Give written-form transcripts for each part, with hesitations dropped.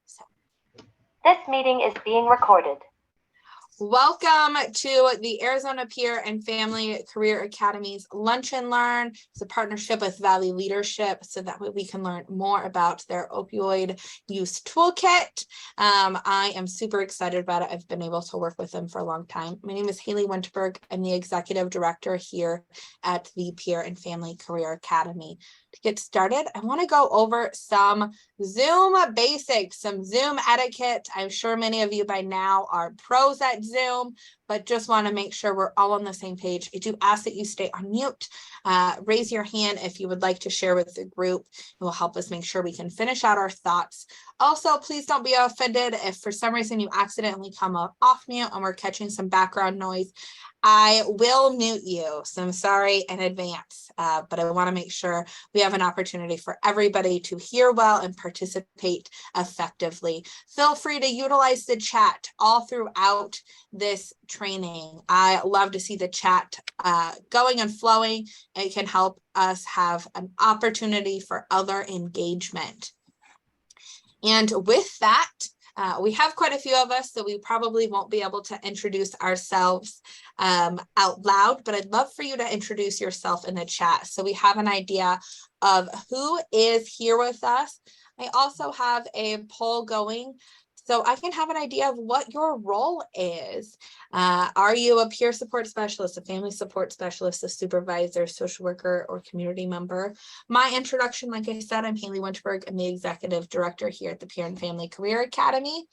So, this meeting is being recorded. Welcome to the Arizona Peer and Family Career Academy's Lunch and Learn. It's a partnership with Valley Leadership so that way we can learn more about their opioid use toolkit. I am super excited about it. I've been able to work with them for a long time. My name is Haley Winterberg. I'm the executive director here at the Peer and Family Career Academy. To get started, I want to go over some Zoom basics, some Zoom etiquette. I'm sure many of you by now are pros at Zoom, but just want to make sure we're all on the same page. I do ask that you stay on mute. Raise your hand if you would like to share with the group. It will help us make sure we can finish out our thoughts. Also, please don't be offended if for some reason you accidentally come off mute and we're catching some background noise. I will mute you, so I'm sorry in advance, but I want to make sure we have an opportunity for everybody to hear well and participate effectively. Feel free to utilize the chat all throughout this training. I love to see the chat going and flowing. It can help us have an opportunity for other engagement. And with that, we have quite a few of us, so we probably won't be able to introduce ourselves out loud, but I'd love for you to introduce yourself in the chat so we have an idea of who is here with us. I also have a poll going so I can have an idea of what your role is. Are you a peer support specialist, a family support specialist, a supervisor, social worker, or community member? My introduction, like I said, I'm Haley Winterberg. I'm the executive director here at the Peer and Family Career Academy.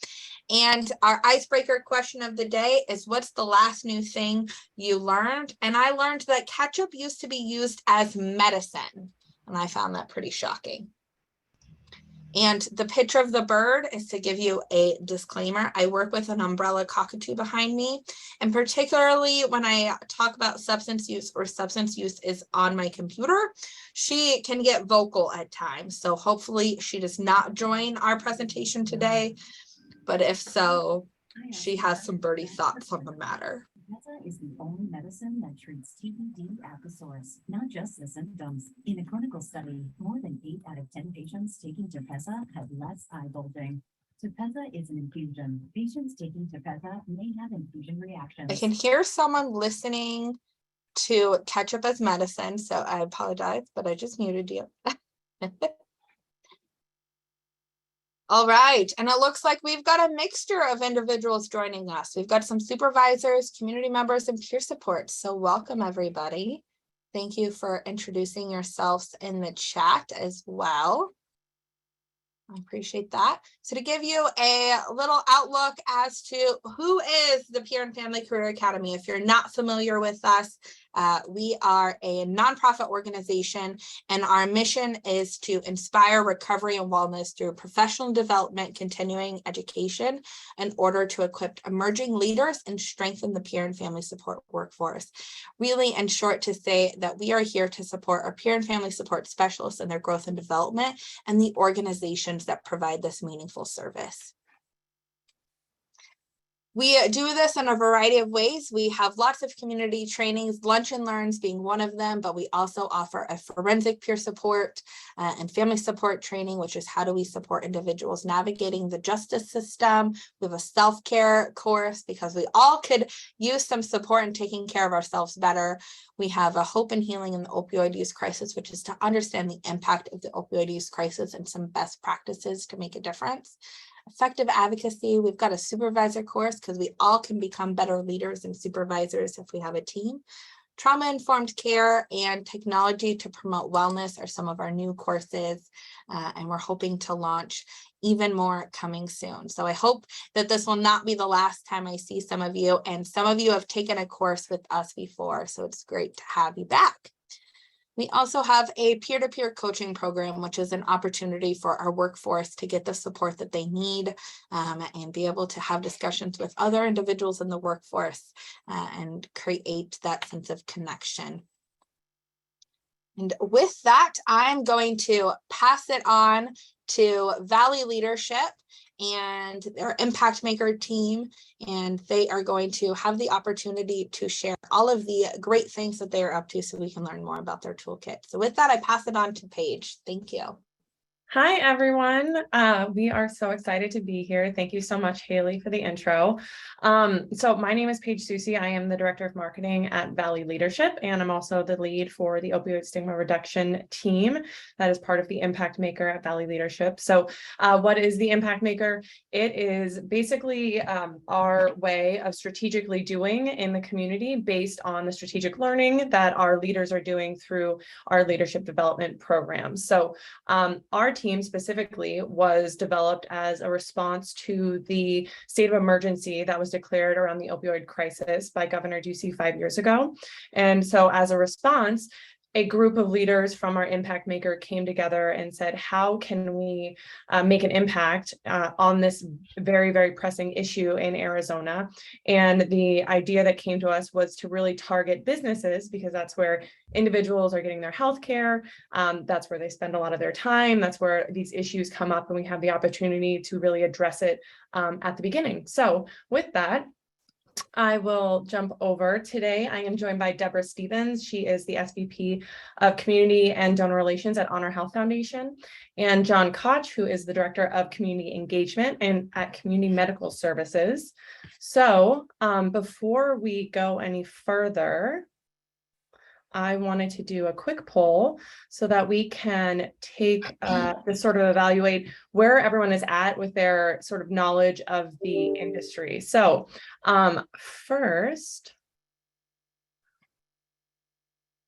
And our icebreaker question of the day is, what's the last new thing you learned? And I learned that ketchup used to be used as medicine. And I found that pretty shocking. And the picture of the bird is to give you a disclaimer. I work with an umbrella cockatoo behind me. And particularly when I talk about substance use or substance use is on my computer, she can get vocal at times. So hopefully she does not join our presentation today. But if so, she has some birdie thoughts on the matter. Tepezza is the only medicine that treats TPD at the source, not just the symptoms. In a clinical study, more than 8 out of 10 patients taking Tepezza had less eye bulging. Tepezza is an infusion. Patients taking Tepezza may have infusion reactions. I can hear someone listening to ketchup as medicine, so I apologize, but I just muted you. All right, and it looks like we've got a mixture of individuals joining us. We've got some supervisors, community members, and peer support. So welcome, everybody. Thank you for introducing yourselves in the chat as well. I appreciate that. So to give you a little outlook as to who is the Peer and Family Career Academy, if you're not familiar with us, we are a nonprofit organization, and our mission is to inspire recovery and wellness through professional development, continuing education in order to equip emerging leaders and strengthen the peer and family support workforce. Really, in short, to say that we are here to support our peer and family support specialists in their growth and development and the organizations that provide this meaningful service. We do this in a variety of ways. We have lots of community trainings, lunch and learns being one of them, but we also offer a forensic peer support and family support training, which is how do we support individuals navigating the justice system. We have a self-care course because we all could use some support in taking care of ourselves better. We have a hope and healing in the opioid use crisis, which is to understand the impact of the opioid use crisis and some best practices to make a difference. Effective advocacy, we've got a supervisor course because we all can become better leaders and supervisors if we have a team. Trauma-informed care and technology to promote wellness are some of our new courses, and we're hoping to launch even more coming soon. So I hope that this will not be the last time I see some of you, and some of you have taken a course with us before, so it's great to have you back. We also have a peer-to-peer coaching program, which is an opportunity for our workforce to get the support that they need and be able to have discussions with other individuals in the workforce and create that sense of connection. And with that, I'm going to pass it on to Valley Leadership and their Impact Maker team, and they are going to have the opportunity to share all of the great things that they are up to so we can learn more about their toolkit. So with that, I pass it on to Paige. Thank you. Hi, everyone. We are so excited to be here. Thank you so much, Haley, for the intro. So my name is Paige Susie. I am the Director of Marketing at Valley Leadership, and I'm also the lead for the opioid stigma reduction team that is part of the Impact Maker at Valley Leadership. So what is the Impact Maker? It is basically our way of strategically doing in the community based on the strategic learning that our leaders are doing through our leadership development programs. So our team specifically was developed as a response to the state of emergency that was declared around the opioid crisis by Governor Ducey 5 years ago. And so as a response, a group of leaders from our Impact Maker came together and said, how can we make an impact on this very, very pressing issue in Arizona? And the idea that came to us was to really target businesses, because that's where individuals are getting their health care. That's where they spend a lot of their time. That's where these issues come up, and we have the opportunity to really address it at the beginning. So with that, I will jump over. Today, I am joined by Deborah Stevens. She is the SVP of Community and Donor Relations at Honor Health Foundation, and John Koch, who is the Director of Community Engagement and at Community Medical Services. So before we go any further, I wanted to do a quick poll so that we can take this sort of evaluate where everyone is at with their sort of knowledge of the industry. So first,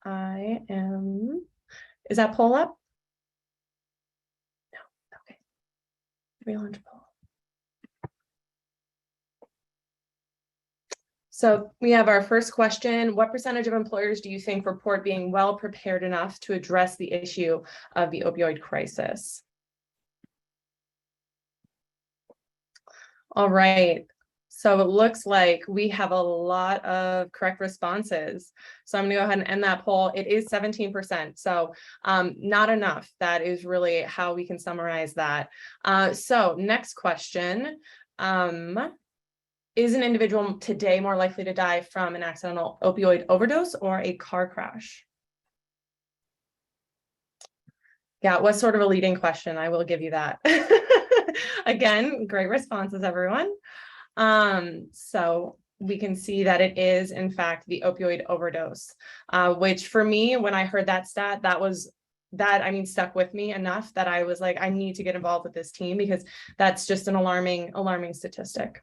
is that poll up? No, okay. Relaunch poll. So we have our first question. What percentage of employers do you think report being well prepared enough to address the issue of the opioid crisis? All right. So it looks like we have a lot of correct responses. So I'm going to go ahead and end that poll. It is 17%. So not enough. That is really how we can summarize that. So next question. Is an individual today more likely to die from an accidental opioid overdose or a car crash? Yeah, what's sort of a leading question? I will give you that. Again, great responses, everyone. So we can see that it is, in fact, the opioid overdose, which for me, when I heard that stat, that stuck with me enough that I was like, I need to get involved with this team, because that's just an alarming statistic.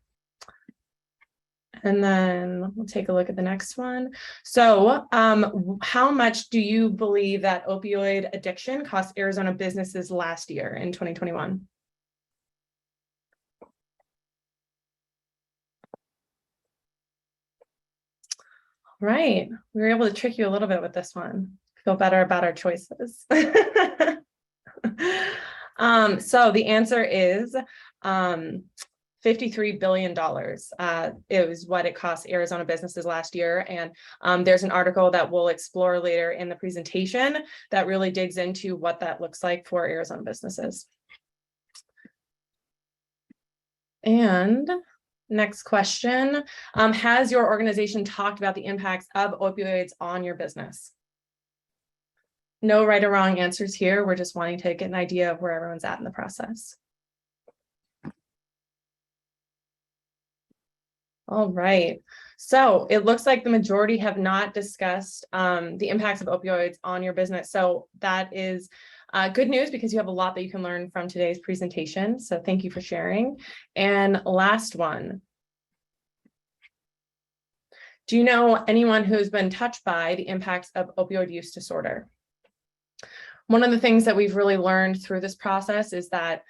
And then we'll take a look at the next one. So how much do you believe that opioid addiction cost Arizona businesses last year in 2021? Right. We were able to trick you a little bit with this one. Feel better about our choices. So the answer is $53 billion. It was what it cost Arizona businesses last year. And there's an article that we'll explore later in the presentation that really digs into what that looks like for Arizona businesses. And next question, has your organization talked about the impacts of opioids on your business? No right or wrong answers here. We're just wanting to get an idea of where everyone's at in the process. All right. So it looks like the majority have not discussed the impacts of opioids on your business. So that is good news, because you have a lot that you can learn from today's presentation. So thank you for sharing. And last one. Do you know anyone who's been touched by the impacts of opioid use disorder? One of the things that we've really learned through this process is that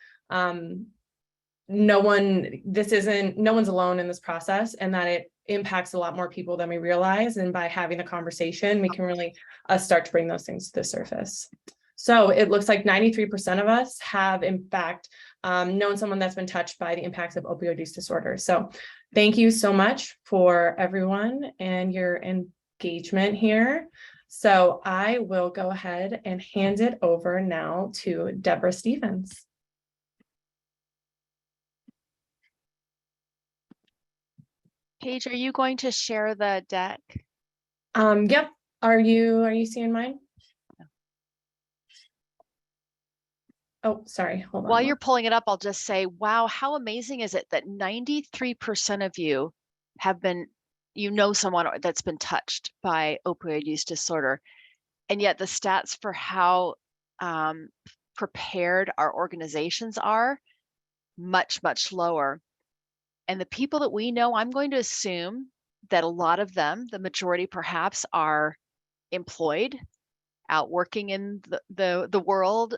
no one's alone in this process, and that it impacts a lot more people than we realize. And by having a conversation, we can really start to bring those things to the surface. So it looks like 93% of us have, in fact, known someone that's been touched by the impacts of opioid use disorder. So thank you so much for everyone and your engagement here. So I will go ahead and hand it over now to Deborah Stevens. Paige, are you going to share the deck? Yep. Are you seeing mine? Oh, sorry, hold on. While you're pulling it up, I'll just say, wow, how amazing is it that 93% of you have been, someone that's been touched by opioid use disorder. And yet the stats for how prepared our organizations are, much, much lower. And the people that we know, I'm going to assume that a lot of them, the majority perhaps, are employed, out working in the world,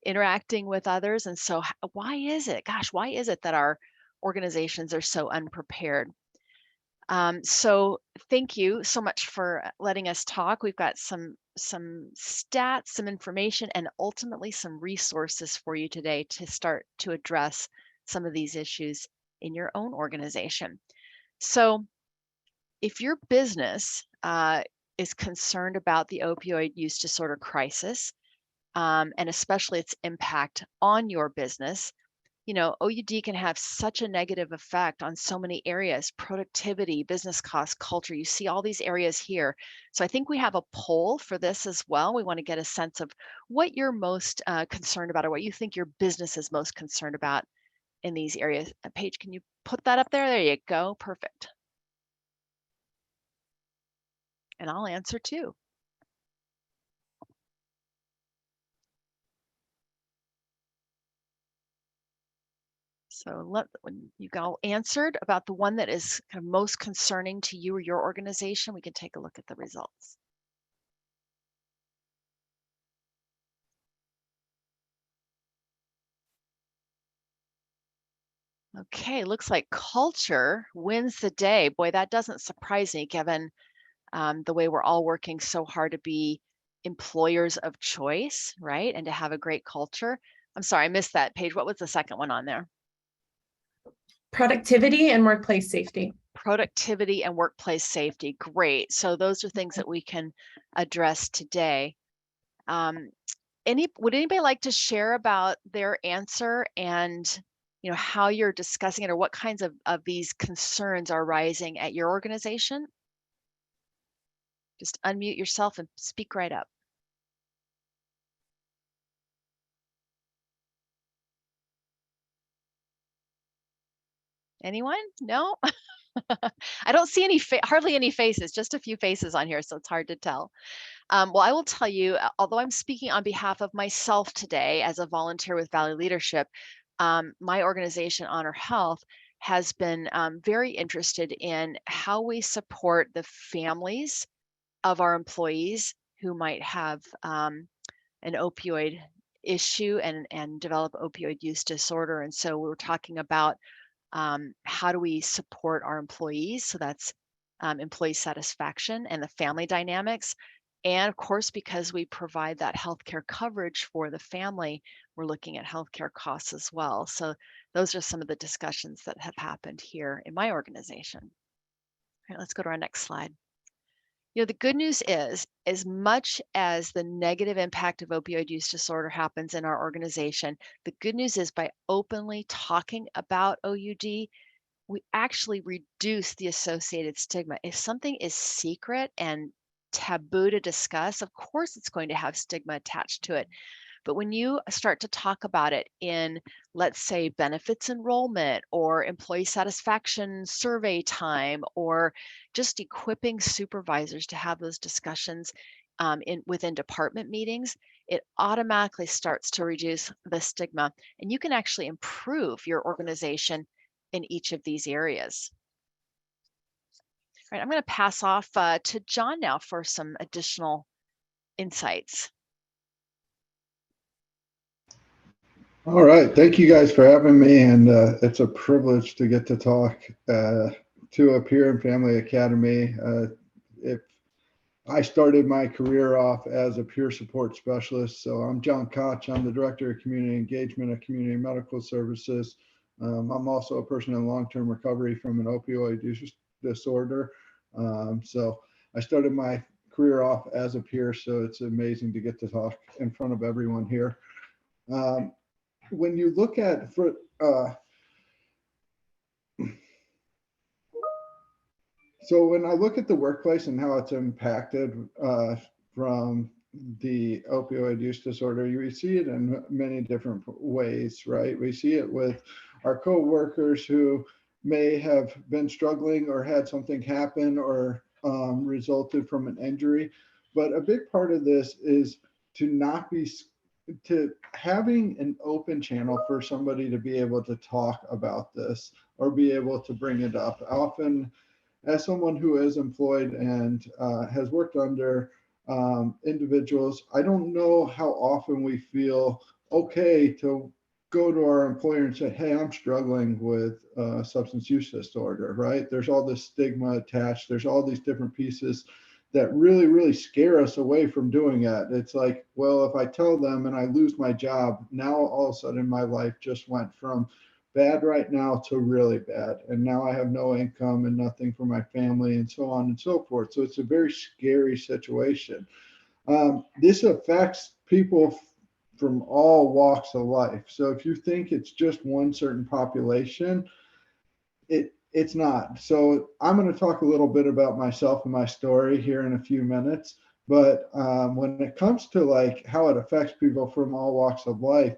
interacting with others. And so why is it that our organizations are so unprepared? So thank you so much for letting us talk. We've got some stats, some information, and ultimately some resources for you today to start to address some of these issues in your own organization. So if your business is concerned about the opioid use disorder crisis, and especially its impact on your business, OUD can have such a negative effect on so many areas: productivity, business costs, culture. You see all these areas here. So I think we have a poll for this as well. We want to get a sense of what you're most concerned about, or what you think your business is most concerned about in these areas. Paige, can you put that up there? There you go. Perfect. And I'll answer too. So when you all answered about the one that is kind of most concerning to you or your organization, we can take a look at the results. Okay, looks like culture wins the day. Boy, that doesn't surprise me given the way we're all working so hard to be employers of choice, right? And to have a great culture. I'm sorry, I missed that. Paige, what was the second one on there? Productivity and workplace safety. Productivity and workplace safety. Great. So those are things that we can address today. Would anybody like to share about their answer and how you're discussing it, or what kinds of these concerns are rising at your organization? Just unmute yourself and speak right up. Anyone? No? I don't see hardly any faces, just a few faces on here, so it's hard to tell. Well, I will tell you, although I'm speaking on behalf of myself today as a volunteer with Valley Leadership, my organization, Honor Health, has been very interested in how we support the families of our employees who might have an opioid issue and develop opioid use disorder. And so we're talking about how do we support our employees? So that's employee satisfaction and the family dynamics. And of course, because we provide that healthcare coverage for the family, we're looking at healthcare costs as well. So those are some of the discussions that have happened here in my organization. All right, let's go to our next slide. The good news is, as much as the negative impact of opioid use disorder happens in our organization, the good news is by openly talking about OUD, we actually reduce the associated stigma. If something is secret and taboo to discuss, of course it's going to have stigma attached to it. But when you start to talk about it in, let's say, benefits enrollment or employee satisfaction survey time, or just equipping supervisors to have those discussions within department meetings, it automatically starts to reduce the stigma. And you can actually improve your organization in each of these areas. All right, I'm going to pass off to John now for some additional insights. All right, thank you guys for having me, and it's a privilege to get to talk to a Peer and Family Academy. If I started my career off as a peer support specialist, so I'm John Koch. I'm the Director of Community Engagement at Community Medical Services. I'm also a person in long-term recovery from an opioid use disorder. So I started my career off as a peer, so it's amazing to get to talk in front of everyone here. When you look at so when I look at the workplace and how it's impacted from the opioid use disorder, we see it in many different ways, right? We see it with our co-workers who may have been struggling or had something happen or resulted from an injury. But a big part of this is to not be, to having an open channel for somebody to be able to talk about this or be able to bring it up. Often, as someone who is employed and has worked under individuals, I don't know how often we feel okay to go to our employer and say, hey, I'm struggling with substance use disorder, right? There's all this stigma attached. There's all these different pieces that really, really scare us away from doing it. It's like, well, if I tell them and I lose my job, now all of a sudden my life just went from bad right now to really bad. And now I have no income and nothing for my family and so on and so forth. So it's a very scary situation. This affects people from all walks of life. So if you think it's just one certain population, it's not. So I'm going to talk a little bit about myself and my story here in a few minutes. But when it comes to like how it affects people from all walks of life,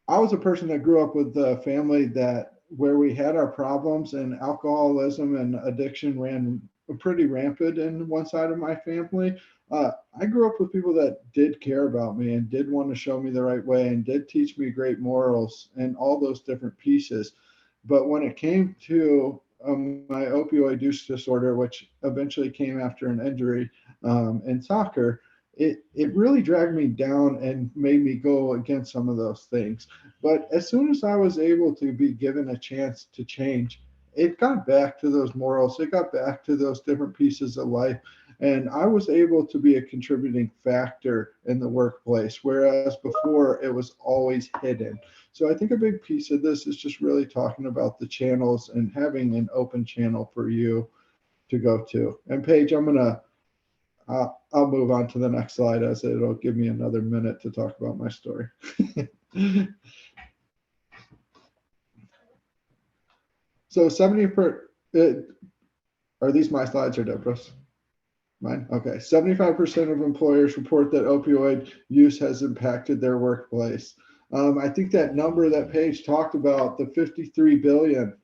I was a person that grew up with a family that where we had our problems, and alcoholism and addiction ran pretty rampant in one side of my family. I grew up with people that did care about me and did want to show me the right way and did teach me great morals and all those different pieces. But when it came to my opioid use disorder, which eventually came after an injury in soccer, it really dragged me down and made me go against some of those things. But as soon as I was able to be given a chance to change, it got back to those morals. It got back to those different pieces of life. And I was able to be a contributing factor in the workplace, whereas before it was always hidden. So I think a big piece of this is just really talking about the channels and having an open channel for you to go to. And Paige, I'll move on to the next slide as it'll give me another minute to talk about my story. So 70 are these my slides or Deborah's? Mine? Okay. 75% of employers report that opioid use has impacted their workplace. I think that number that Paige talked about, the 53 billion,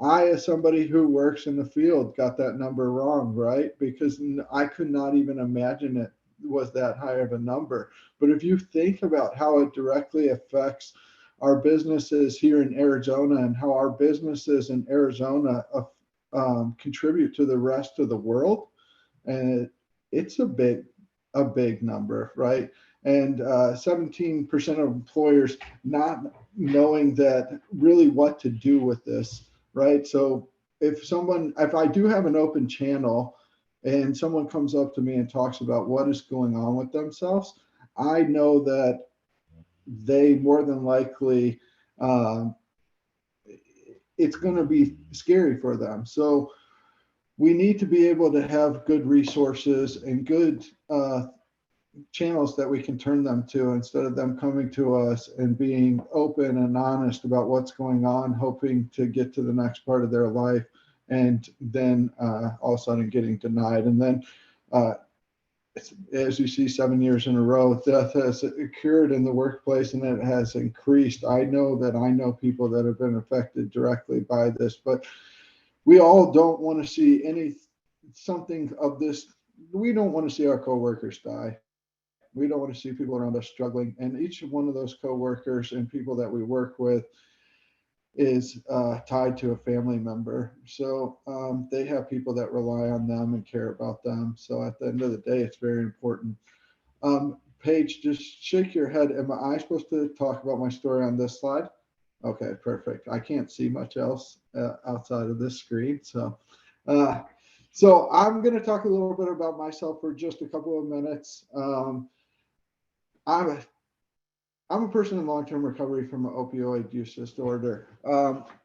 I, as somebody who works in the field, got that number wrong, right? Because I could not even imagine it was that high of a number. But if you think about how it directly affects our businesses here in Arizona and how our businesses in Arizona contribute to the rest of the world, and it's a big number, right? And 17% of employers not knowing that really what to do with this, right? So if I do have an open channel and someone comes up to me and talks about what is going on with themselves, I know that they more than likely, it's going to be scary for them. So we need to be able to have good resources and good channels that we can turn them to instead of them coming to us and being open and honest about what's going on, hoping to get to the next part of their life, and then all of a sudden getting denied. And then, as you see, 7 years in a row, death has occurred in the workplace and it has increased. I know people that have been affected directly by this, but we all don't want to see something of this. We don't want to see our coworkers die. We don't want to see people around us struggling. And each one of those coworkers and people that we work with is tied to a family member. So they have people that rely on them and care about them. So at the end of the day, it's very important. Paige, just shake your head. Am I supposed to talk about my story on this slide? Okay, perfect. I can't see much else outside of this screen. So I'm going to talk a little bit about myself for just a couple of minutes. I'm a person in long-term recovery from an opioid use disorder.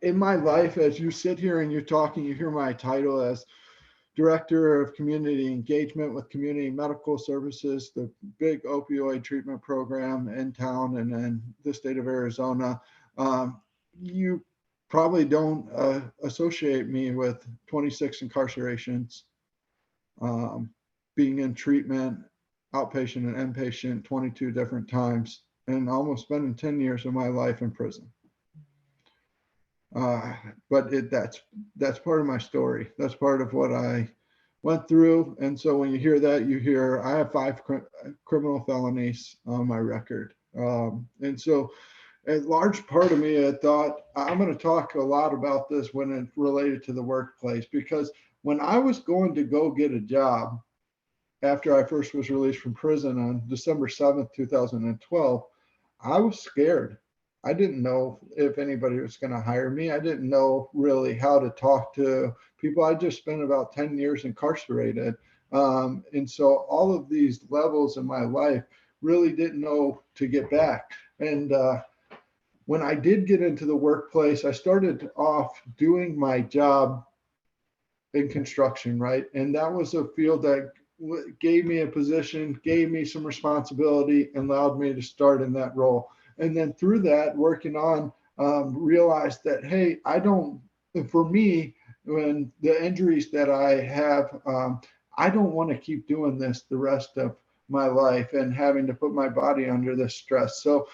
In my life, as you sit here and you're talking, you hear my title as Director of Community Engagement with Community Medical Services, the big opioid treatment program in town and in the state of Arizona. You probably don't associate me with 26 incarcerations, being in treatment, outpatient and inpatient 22 different times, and almost spending 10 years of my life in prison. But that's part of my story. That's part of what I went through. And so when you hear that, you hear I have 5 criminal felonies on my record. And so a large part of me had thought, I'm going to talk a lot about this when it related to the workplace, because when I was going to go get a job after I first was released from prison on December 7th, 2012, I was scared. I didn't know if anybody was going to hire me. I didn't know really how to talk to people. I just spent about 10 years incarcerated. And so all of these levels in my life really didn't know to get back. And when I did get into the workplace, I started off doing my job in construction, right? And that was a field that gave me a position, gave me some responsibility, and allowed me to start in that role. And then through that, working on, realized that, hey, for me, when the injuries that I have, I don't want to keep doing this the rest of my life and having to put my body under this stress. So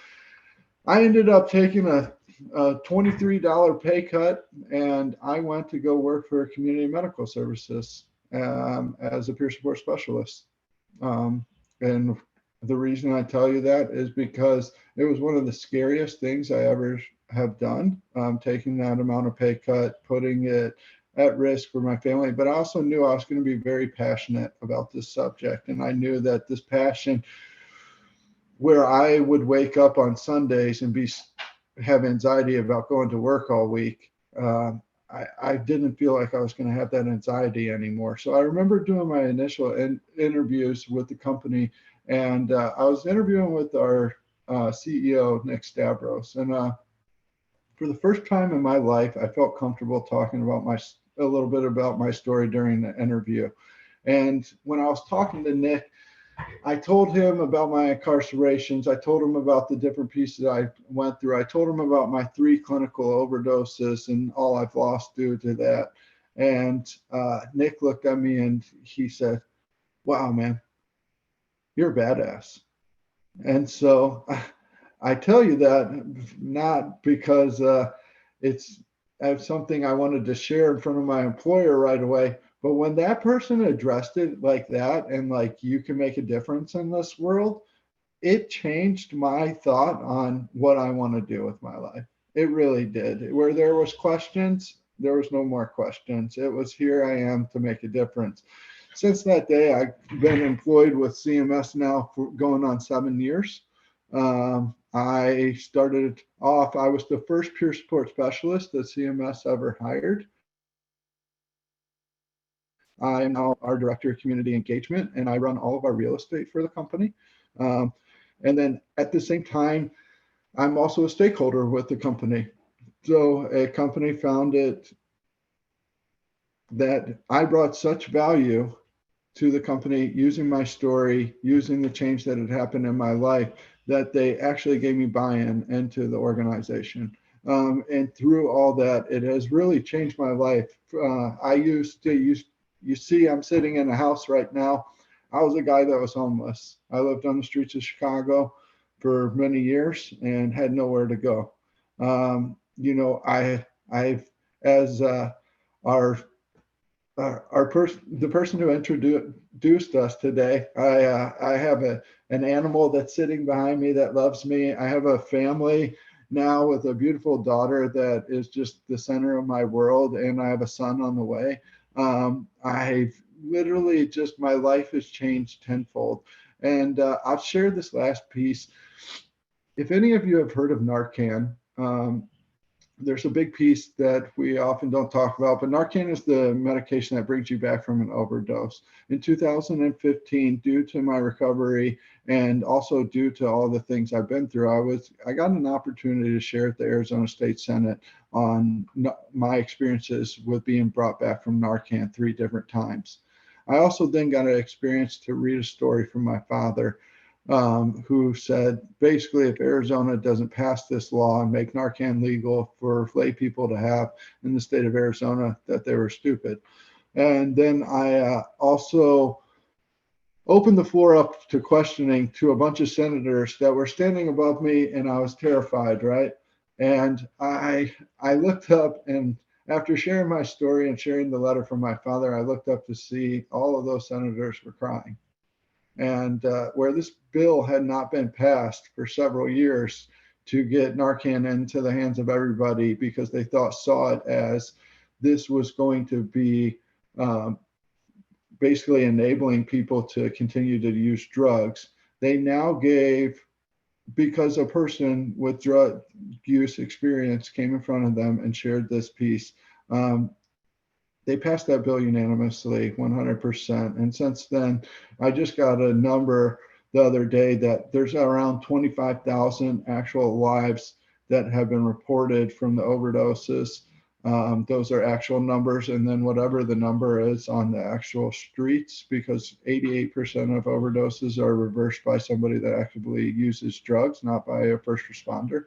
I ended up taking a $23 pay cut, and I went to go work for community medical services as a peer support specialist. And the reason I tell you that is because it was one of the scariest things I ever have done, taking that amount of pay cut, putting it at risk for my family. But I also knew I was going to be very passionate about this subject. And I knew that this passion, where I would wake up on Sundays and have anxiety about going to work all week, I didn't feel like I was going to have that anxiety anymore. So I remember doing my initial interviews with the company, and I was interviewing with our CEO, Nick Stavros. And for the first time in my life, I felt comfortable talking about a little bit about my story during the interview. And when I was talking to Nick, I told him about my incarcerations. I told him about the different pieces I went through. I told him about my 3 clinical overdoses and all I've lost due to that. And Nick looked at me and he said, "Wow, man, you're a badass." And so I tell you that not because it's something I wanted to share in front of my employer right away, but when that person addressed it like that, and like, you can make a difference in this world, it changed my thought on what I want to do with my life. It really did. Where there was questions, there was no more questions. It was, here I am to make a difference. Since that day, I've been employed with CMS now for going on 7 years. I started off, I was the first peer support specialist that CMS ever hired. I am now our director of community engagement, and I run all of our real estate for the company. And then at the same time, I'm also a stakeholder with the company. So a company found it that I brought such value to the company using my story, using the change that had happened in my life, that they actually gave me buy-in into the organization. And through all that, it has really changed my life. I used to you see, I'm sitting in a house right now. I was a guy that was homeless. I lived on the streets of Chicago for many years and had nowhere to go. You know, I've as the person who introduced us today, I have an animal that's sitting behind me that loves me. I have a family now with a beautiful daughter that is just the center of my world, and I have a son on the way. I've literally just, my life has changed tenfold. And I'll share this last piece. If any of you have heard of Narcan, there's a big piece that we often don't talk about, but Narcan is the medication that brings you back from an overdose. In 2015, due to my recovery and also due to all the things I've been through, I got an opportunity to share at the Arizona State Senate on my experiences with being brought back from Narcan 3 different times. I also then got an experience to read a story from my father, who said, basically, if Arizona doesn't pass this law and make Narcan legal for lay people to have in the state of Arizona, that they were stupid. And then I also opened the floor up to questioning to a bunch of senators that were standing above me, and I was terrified, right? And I looked up, and after sharing my story and sharing the letter from my father, I looked up to see all of those senators were crying. And where this bill had not been passed for several years to get Narcan into the hands of everybody because they saw it as this was going to be basically enabling people to continue to use drugs. They now gave, because a person with drug use experience came in front of them and shared this piece, they passed that bill unanimously, 100%. And since then, I just got a number the other day that there's around 25,000 actual lives that have been reported from the overdoses. Those are actual numbers. And then whatever the number is on the actual streets, because 88% of overdoses are reversed by somebody that actively uses drugs, not by a first responder.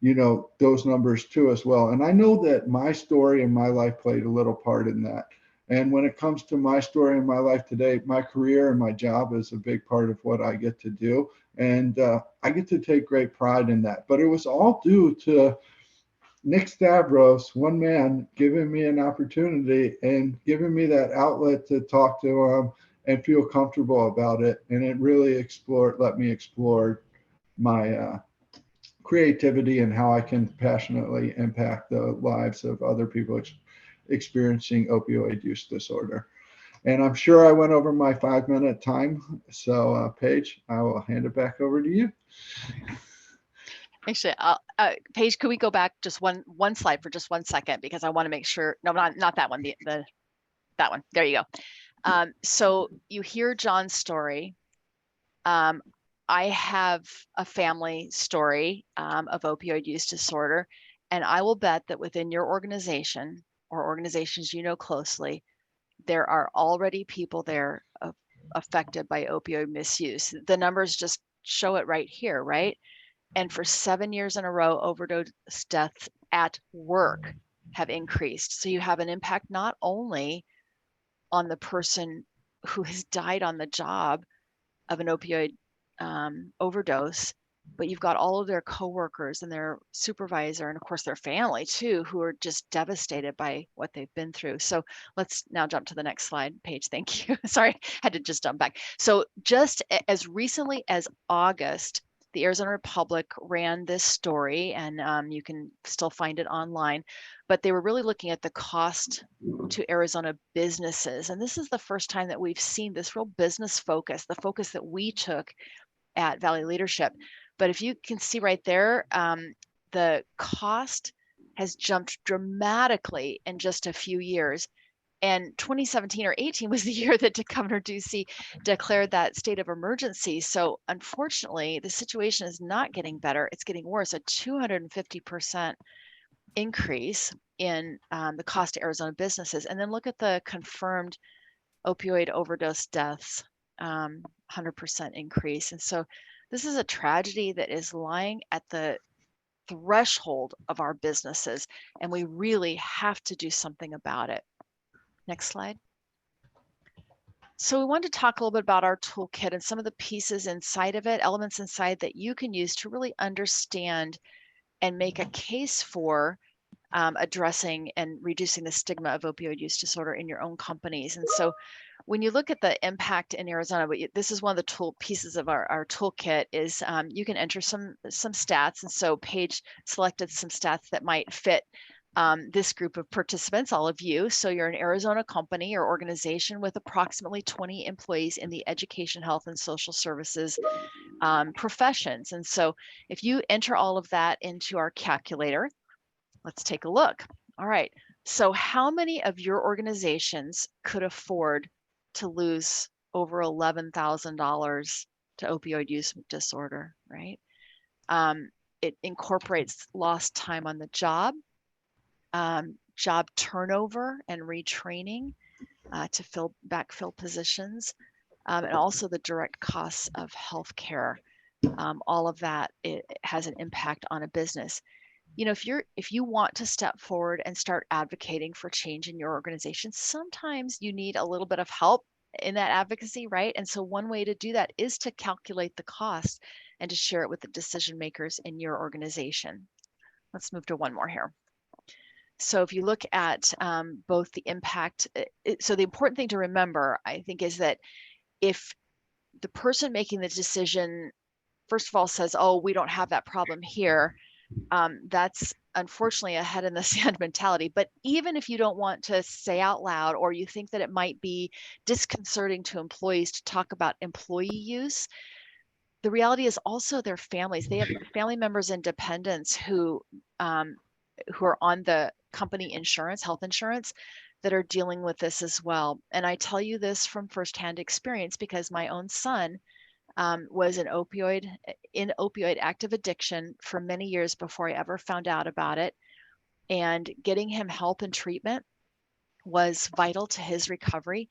You know, those numbers too as well. And I know that my story and my life played a little part in that. And when it comes to my story and my life today, my career and my job is a big part of what I get to do. And I get to take great pride in that. But it was all due to Nick Stavros, one man, giving me an opportunity and giving me that outlet to talk to him and feel comfortable about it. And it really let me explore my creativity and how I can passionately impact the lives of other people experiencing opioid use disorder. And I'm sure I went over my 5-minute time. So Paige, I will hand it back over to you. Actually, Paige, could we go back just one slide for just 1 second, because I want to make sure, no, not that one, that one. There you go. So you hear John's story. I have a family story of opioid use disorder, and I will bet that within your organization or organizations you know closely, there are already people there affected by opioid misuse. The numbers just show it right here, right? And for 7 years in a row, overdose deaths at work have increased. So you have an impact not only on the person who has died on the job of an opioid overdose, but you've got all of their coworkers and their supervisor and of course their family too, who are just devastated by what they've been through. So let's now jump to the next slide, Paige. Thank you. Sorry, had to just jump back. So just as recently as August, the Arizona Republic ran this story, and you can still find it online, but they were really looking at the cost to Arizona businesses. And this is the first time that we've seen this real business focus, the focus that we took at Valley Leadership. But if you can see right there, the cost has jumped dramatically in just a few years. And 2017 or 18 was the year that Governor Ducey declared that state of emergency. So unfortunately, the situation is not getting better. It's getting worse, a 250% increase in the cost to Arizona businesses. And then look at the confirmed opioid overdose deaths, 100% increase. And so this is a tragedy that is lying at the threshold of our businesses, and we really have to do something about it. Next slide. So we wanted to talk a little bit about our toolkit and some of the pieces inside of it, elements inside that you can use to really understand and make a case for addressing and reducing the stigma of opioid use disorder in your own companies. And so when you look at the impact in Arizona, this is one of the tool pieces of our toolkit is you can enter some stats. And so Paige selected some stats that might fit this group of participants, all of you. So you're an Arizona company or organization with approximately 20 employees in the education, health, and social services professions. And so if you enter all of that into our calculator, let's take a look. All right. So how many of your organizations could afford to lose over $11,000 to opioid use disorder, right? It incorporates lost time on the job, job turnover and retraining to backfill positions, and also the direct costs of healthcare. All of that, it has an impact on a business. You know, if you want to step forward and start advocating for change in your organization, sometimes you need a little bit of help in that advocacy, right? And so one way to do that is to calculate the cost and to share it with the decision makers in your organization. Let's move to one more here. So if you look at both the impact, so the important thing to remember, I think, is that if the person making the decision, first of all, says, oh, we don't have that problem here, that's unfortunately a head in the sand mentality. But even if you don't want to say out loud, or you think that it might be disconcerting to employees to talk about employee use, the reality is also their families. They have family members and dependents who are on the company insurance, health insurance, that are dealing with this as well. And I tell you this from firsthand experience because my own son was in opioid active addiction for many years before I ever found out about it. And getting him help and treatment was vital to his recovery.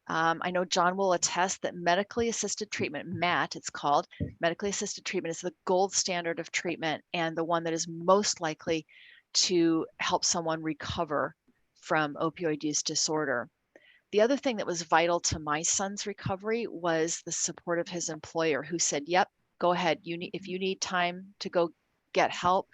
I know John will attest that medically assisted treatment, MAT, it's called, medically assisted treatment is the gold standard of treatment and the one that is most likely to help someone recover from opioid use disorder. The other thing that was vital to my son's recovery was the support of his employer, who said, yep, go ahead. If you need time to go get help,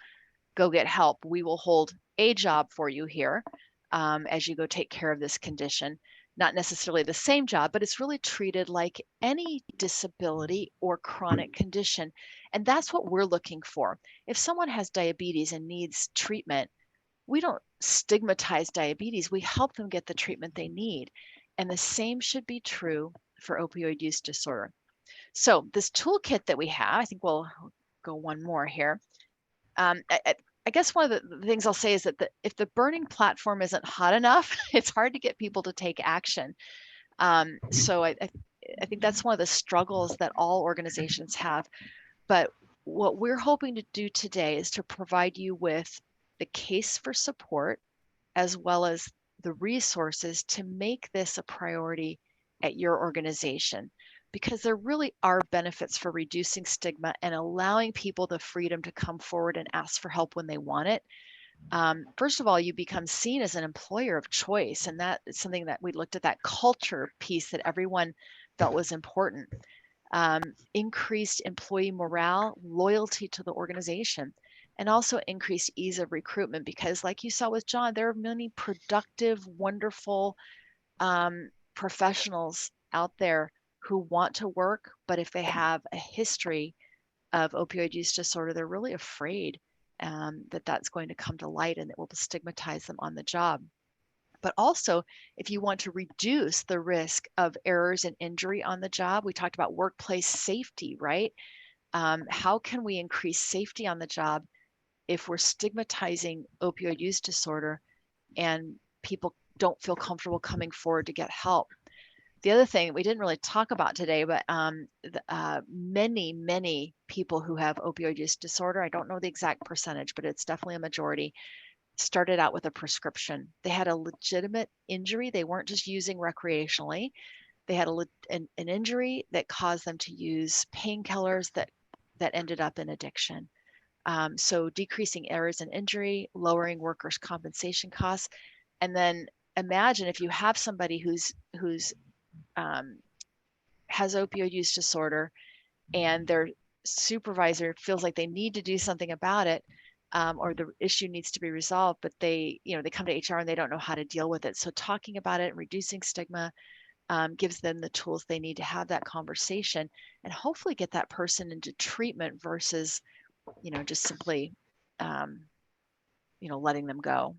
go get help. We will hold a job for you here as you go take care of this condition. Not necessarily the same job, but it's really treated like any disability or chronic condition. And that's what we're looking for. If someone has diabetes and needs treatment, we don't stigmatize diabetes. We help them get the treatment they need. And the same should be true for opioid use disorder. So this toolkit that we have, I think we'll go one more here. I guess one of the things I'll say is that if the burning platform isn't hot enough, it's hard to get people to take action. So I think that's one of the struggles that all organizations have. But what we're hoping to do today is to provide you with the case for support, as well as the resources to make this a priority at your organization, because there really are benefits for reducing stigma and allowing people the freedom to come forward and ask for help when they want it. First of all, you become seen as an employer of choice, and that is something that we looked at, that culture piece that everyone felt was important. Increased employee morale, loyalty to the organization, and also increased ease of recruitment, because like you saw with John, there are many productive, wonderful professionals out there who want to work, but if they have a history of opioid use disorder, they're really afraid that that's going to come to light and it will stigmatize them on the job. But also, if you want to reduce the risk of errors and injury on the job, we talked about workplace safety, right? How can we increase safety on the job if we're stigmatizing opioid use disorder and people don't feel comfortable coming forward to get help? The other thing we didn't really talk about today, but many people who have opioid use disorder, I don't know the exact percentage, but it's definitely a majority, started out with a prescription. They had a legitimate injury. They weren't just using recreationally. They had an injury that caused them to use painkillers that ended up in addiction. So decreasing errors and injury, lowering workers' compensation costs. And then imagine if you have somebody who's has opioid use disorder and their supervisor feels like they need to do something about it, or the issue needs to be resolved, but they come to HR and they don't know how to deal with it. So talking about it and reducing stigma gives them the tools they need to have that conversation and hopefully get that person into treatment versus, just simply, letting them go.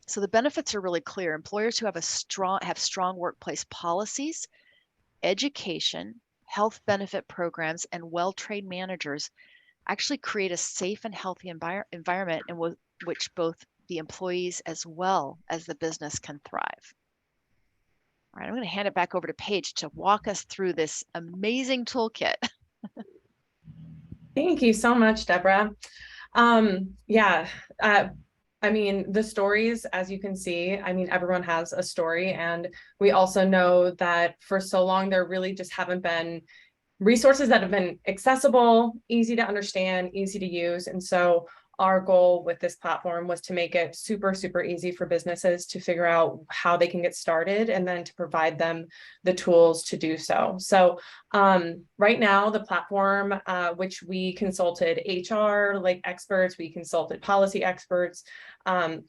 So the benefits are really clear. Employers who have strong workplace policies, education, health benefit programs, and well-trained managers actually create a safe and healthy environment in which both the employees as well as the business can thrive. All right, I'm going to hand it back over to Paige to walk us through this amazing toolkit. Thank you so much, Deborah. I mean, the stories, as you can see, everyone has a story. And we also know that for so long, there really just haven't been resources that have been accessible, easy to understand, easy to use. And so our goal with this platform was to make it super, super easy for businesses to figure out how they can get started and then to provide them the tools to do so. So right now, the platform, which we consulted HR like experts, we consulted policy experts,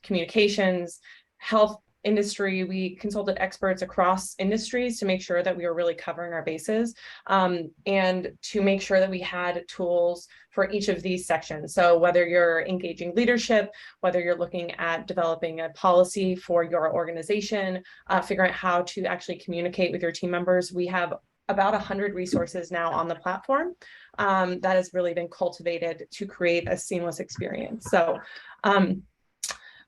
communications, health industry, we consulted experts across industries to make sure that we were really covering our bases, and to make sure that we had tools for each of these sections. So whether you're engaging leadership, whether you're looking at developing a policy for your organization, figuring out how to actually communicate with your team members, we have about 100 resources now on the platform that has really been cultivated to create a seamless experience. So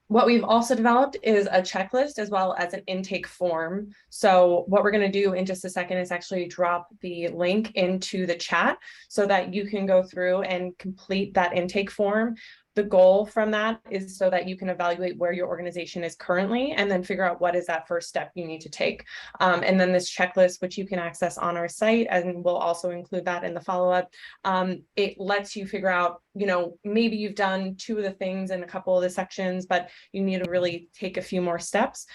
what we've also developed is a checklist as well as an intake form. So what we're going to do in just a second is actually drop the link into the chat so that you can go through and complete that intake form. The goal from that is so that you can evaluate where your organization is currently and then figure out what is that first step you need to take. And then this checklist, which you can access on our site, and we'll also include that in the follow-up, it lets you figure out, you know, maybe you've done 2 of the things in a couple of the sections, but you need to really take a few more steps.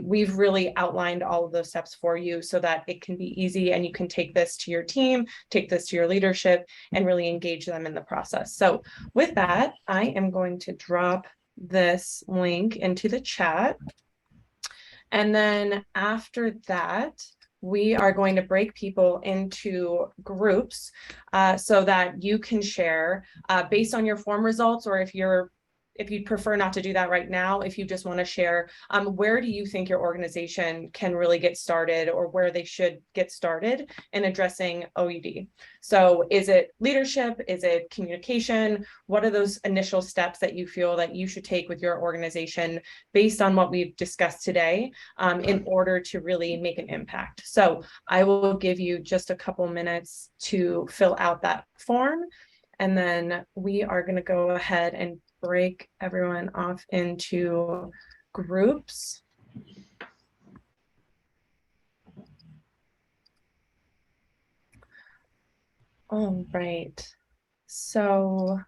We've really outlined all of those steps for you so that it can be easy and you can take this to your team, take this to your leadership, and really engage them in the process. So with that, I am going to drop this link into the chat. And then after that, we are going to break people into groups so that you can share based on your form results, or if you'd prefer not to do that right now, if you just want to share, where do you think your organization can really get started, or where they should get started in addressing OUD? So is it leadership? Is it communication? What are those initial steps that you feel that you should take with your organization based on what we've discussed today in order to really make an impact? So I will give you just a couple minutes to fill out that form, and then we are going to go ahead and break everyone off into groups. All right, so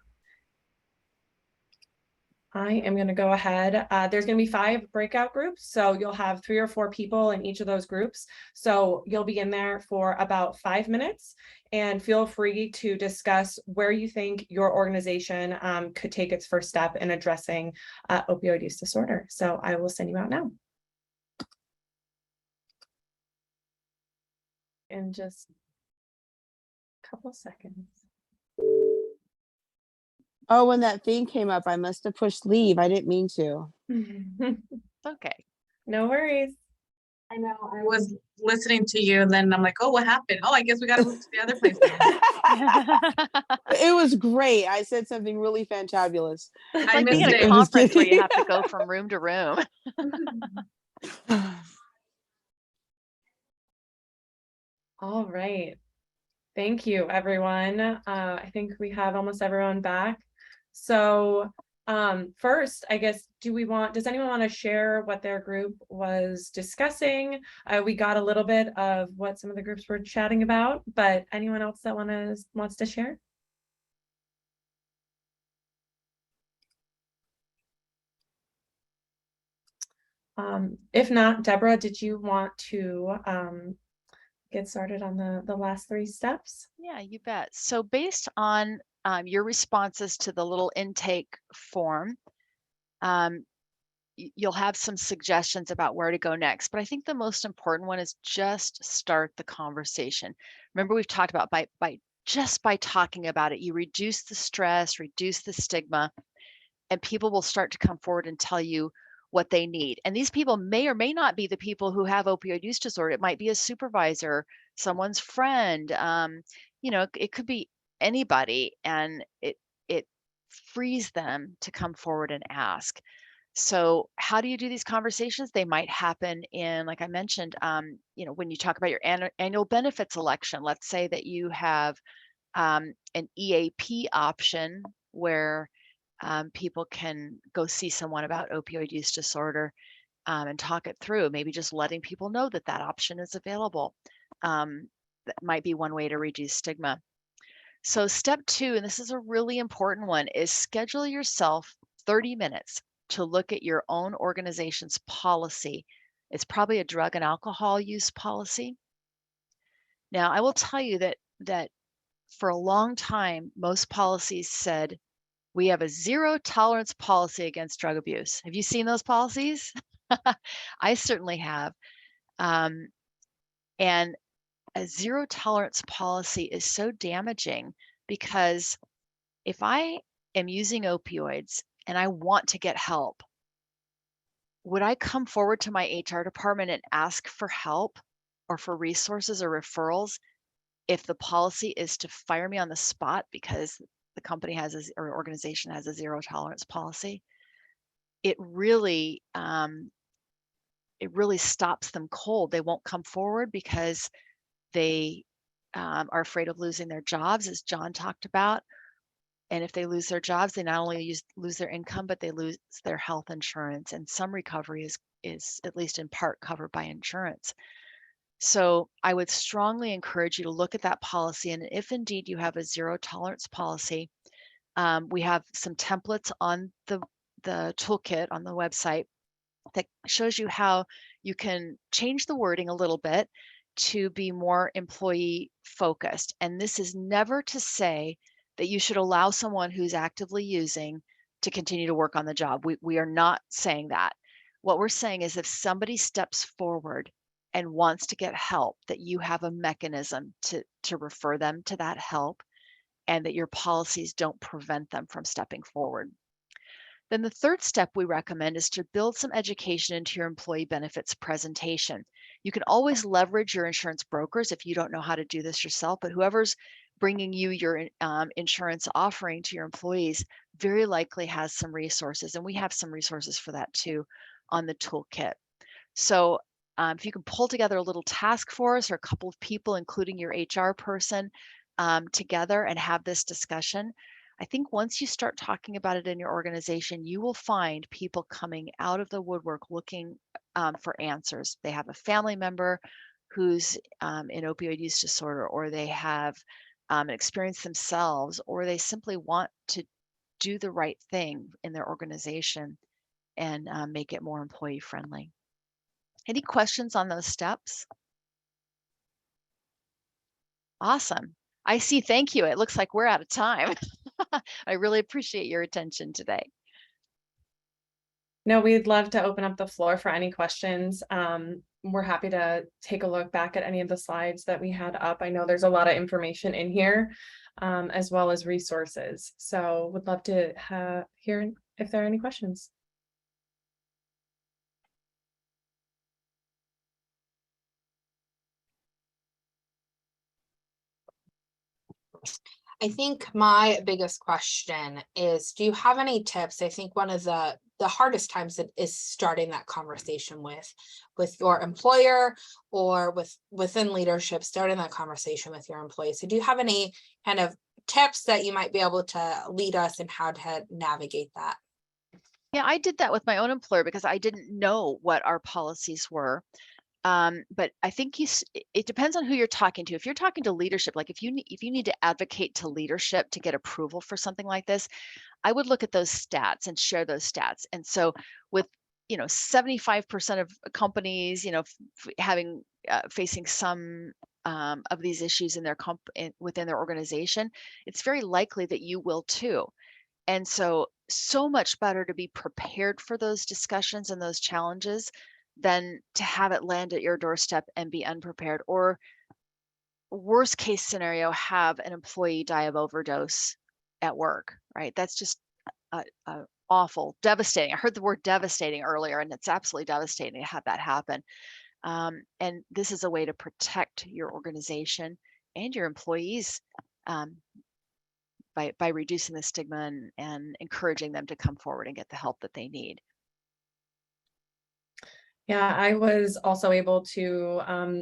I am going to go ahead. There's going to be 5 breakout groups, so you'll have 3 or 4 people in each of those groups. So you'll be in there for about 5 minutes, and feel free to discuss where you think your organization could take its first step in addressing opioid use disorder. So I will send you out now. In just a couple seconds. Oh, when that thing came up, I must have pushed leave. I didn't mean to. Okay. No worries. I know, I was listening to you and then I'm like, oh, what happened? Oh, I guess we got to move to the other place now. It was great. I said something really fantabulous. It's I like being missed in a it. conference where you have to go from room to room. All right. Thank you, everyone. I think we have almost everyone back. So first, I guess, does anyone want to share what their group was discussing? We got a little bit of what some of the groups were chatting about, but anyone else that wants to share? If not, Deborah, did you want to get started on the last 3 steps? Yeah, you bet. So based on your responses to the little intake form, you'll have some suggestions about where to go next. But I think the most important one is just start the conversation. Remember, we've talked about by talking about it, you reduce the stress, reduce the stigma, and people will start to come forward and tell you what they need. And these people may or may not be the people who have opioid use disorder. It might be a supervisor, someone's friend, you know, it could be anybody, and it frees them to come forward and ask. So how do you do these conversations? They might happen in, like I mentioned, you know, when you talk about your annual benefits election. Let's say that you have an EAP option where people can go see someone about opioid use disorder and talk it through. Maybe just letting people know that that option is available. That might be one way to reduce stigma. So step 2, and this is a really important one, is schedule yourself 30 minutes to look at your own organization's policy. It's probably a drug and alcohol use policy. Now, I will tell you that for a long time, most policies said, we have a zero tolerance policy against drug abuse. Have you seen those policies? I certainly have. And a zero tolerance policy is so damaging because if I am using opioids and I want to get help, would I come forward to my HR department and ask for help or for resources or referrals if the policy is to fire me on the spot because the company has or organization has a zero tolerance policy? It really stops them cold. They won't come forward because they are afraid of losing their jobs, as John talked about. And if they lose their jobs, they not only lose their income, but they lose their health insurance. And some recovery is at least in part covered by insurance. So I would strongly encourage you to look at that policy. And if indeed you have a zero tolerance policy, we have some templates on the toolkit on the website that shows you how you can change the wording a little bit to be more employee focused. And this is never to say that you should allow someone who's actively using to continue to work on the job. We are not saying that. What we're saying is if somebody steps forward and wants to get help, that you have a mechanism to refer them to that help and that your policies don't prevent them from stepping forward. Then the third step we recommend is to build some education into your employee benefits presentation. You can always leverage your insurance brokers if you don't know how to do this yourself, but whoever's bringing you your insurance offering to your employees very likely has some resources, and we have some resources for that too on the toolkit. So if you can pull together a little task force or a couple of people, including your HR person, together and have this discussion, I think once you start talking about it in your organization, you will find people coming out of the woodwork looking for answers. They have a family member who's in opioid use disorder, or they have an experience themselves, or they simply want to do the right thing in their organization and make it more employee friendly. Any questions on those steps? Awesome. I see. Thank you. It looks like we're out of time. I really appreciate your attention today. No, we'd love to open up the floor for any questions. We're happy to take a look back at any of the slides that we had up. I know there's a lot of information in here, as well as resources. So would love to hear if there are any questions. I think my biggest question is, do you have any tips? I think one of the hardest times is starting that conversation with your employer or within leadership, starting that conversation with your employees. So do you have any kind of tips that you might be able to lead us in how to navigate that? Yeah, I did that with my own employer because I didn't know what our policies were. But I think it depends on who you're talking to. If you're talking to leadership, like if you need to advocate to leadership to get approval for something like this, I would look at those stats and share those stats. And so with 75% of companies, having facing some of these issues in their within their organization, it's very likely that you will too. And so much better to be prepared for those discussions and those challenges than to have it land at your doorstep and be unprepared, or worst case scenario, have an employee die of overdose at work, right? That's just awful, devastating. I heard the word devastating earlier, and it's absolutely devastating to have that happen. And this is a way to protect your organization and your employees by reducing the stigma and encouraging them to come forward and get the help that they need. Yeah, I was also able to,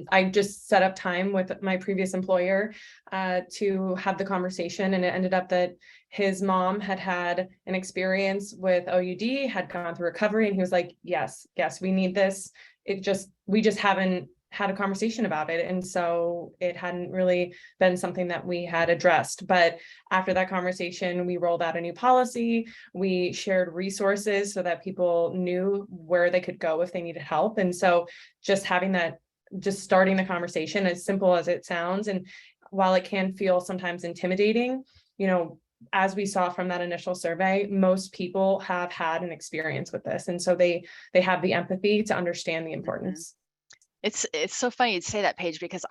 I just set up time with my previous employer to have the conversation, and it ended up that his mom had an experience with OUD, had gone through recovery, and he was like, yes, we need this. We just haven't had a conversation about it. And so it hadn't really been something that we had addressed. But after that conversation, we rolled out a new policy. We shared resources so that people knew where they could go if they needed help. And so just having that, just starting the conversation, as simple as it sounds, and while it can feel sometimes intimidating, you know, as we saw from that initial survey, most people have had an experience with this. And so they have the empathy to understand the importance. It's so funny you'd say that, Paige, because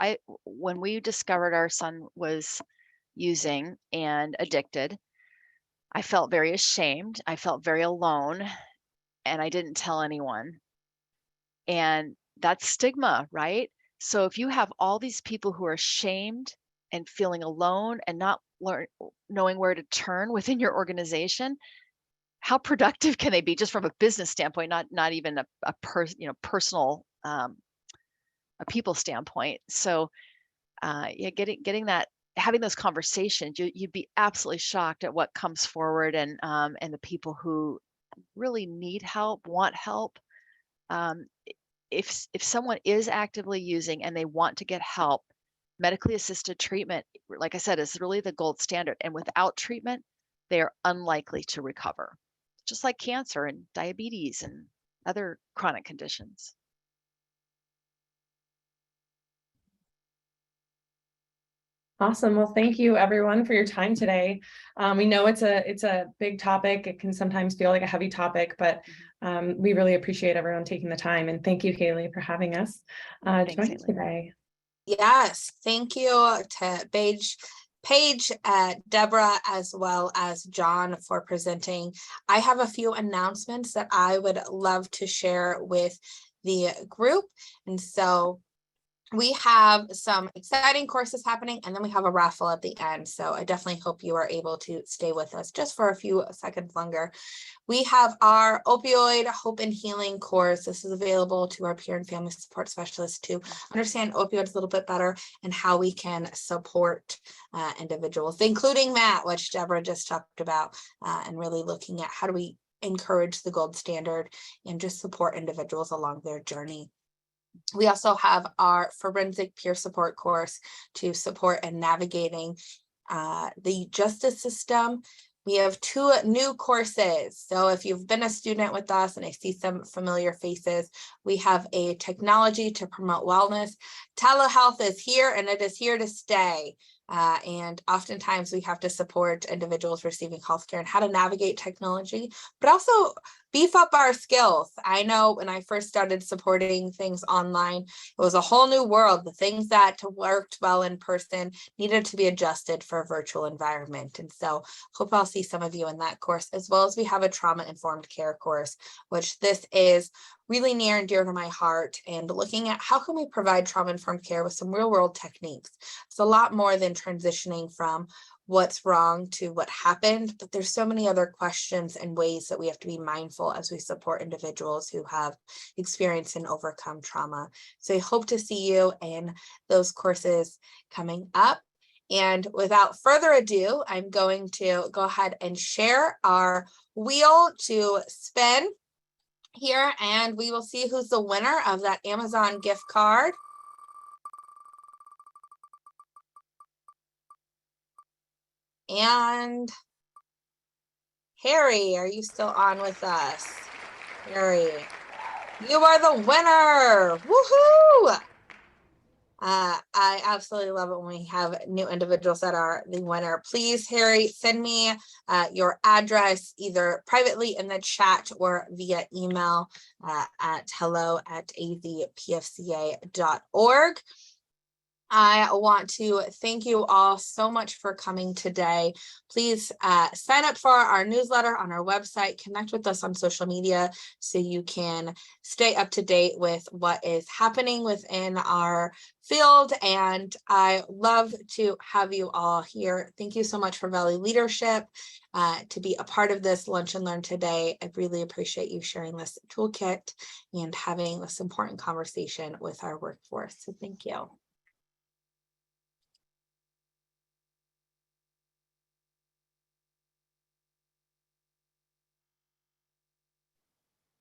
when we discovered our son was using and addicted, I felt very ashamed. I felt very alone, and I didn't tell anyone. And that's stigma, right? So if you have all these people who are ashamed and feeling alone and not knowing where to turn within your organization, how productive can they be just from a business standpoint, not even a personal a people standpoint. So yeah, getting that, having those conversations, you'd be absolutely shocked at what comes forward, and the people who really need help, want help. If someone is actively using and they want to get help, medically assisted treatment, like I said, is really the gold standard. And without treatment, they are unlikely to recover, just like cancer and diabetes and other chronic conditions. Awesome. Well, thank you everyone for your time today. We know it's a big topic. It can sometimes feel like a heavy topic, but we really appreciate everyone taking the time. And thank you, Haley, for having us join us today. Yes, thank you to Paige, Deborah, as well as John for presenting. I have a few announcements that I would love to share with the group. And so we have some exciting courses happening, and then we have a raffle at the end. So I definitely hope you are able to stay with us just for a few seconds longer. We have our Opioid Hope and Healing course. This is available to our peer and family support specialists to understand opioids a little bit better and how we can support individuals, including Matt, which Deborah just talked about, and really looking at how do we encourage the gold standard and just support individuals along their journey. We also have our forensic peer support course to support in navigating the justice system. We have 2 new courses. So if you've been a student with us, and I see some familiar faces, we have a technology to promote wellness. Telehealth is here, and it is here to stay. And oftentimes we have to support individuals receiving healthcare and how to navigate technology, but also beef up our skills. I know when I first started supporting things online, it was a whole new world. The things that worked well in person needed to be adjusted for a virtual environment. And so hope I'll see some of you in that course, as well as we have a trauma-informed care course, which this is really near and dear to my heart, and looking at how can we provide trauma-informed care with some real-world techniques. It's a lot more than transitioning from what's wrong to what happened, but there's so many other questions and ways that we have to be mindful as we support individuals who have experienced and overcome trauma. So I hope to see you in those courses coming up. And without further ado, I'm going to go ahead and share our wheel to spin here, and we will see who's the winner of that Amazon gift card. And Harry, are you still on with us? Harry, you are the winner. Woohoo! I absolutely love it when we have new individuals that are the winner. Please, Harry, send me your address either privately in the chat or via email at hello@azpfca.org. I want to thank you all so much for coming today. Please sign up for our newsletter on our website, connect with us on social media so you can stay up to date with what is happening within our field. And I love to have you all here. Thank you so much for Valley Leadership to be a part of this Lunch and Learn today. I really appreciate you sharing this toolkit and having this important conversation with our workforce. So thank you.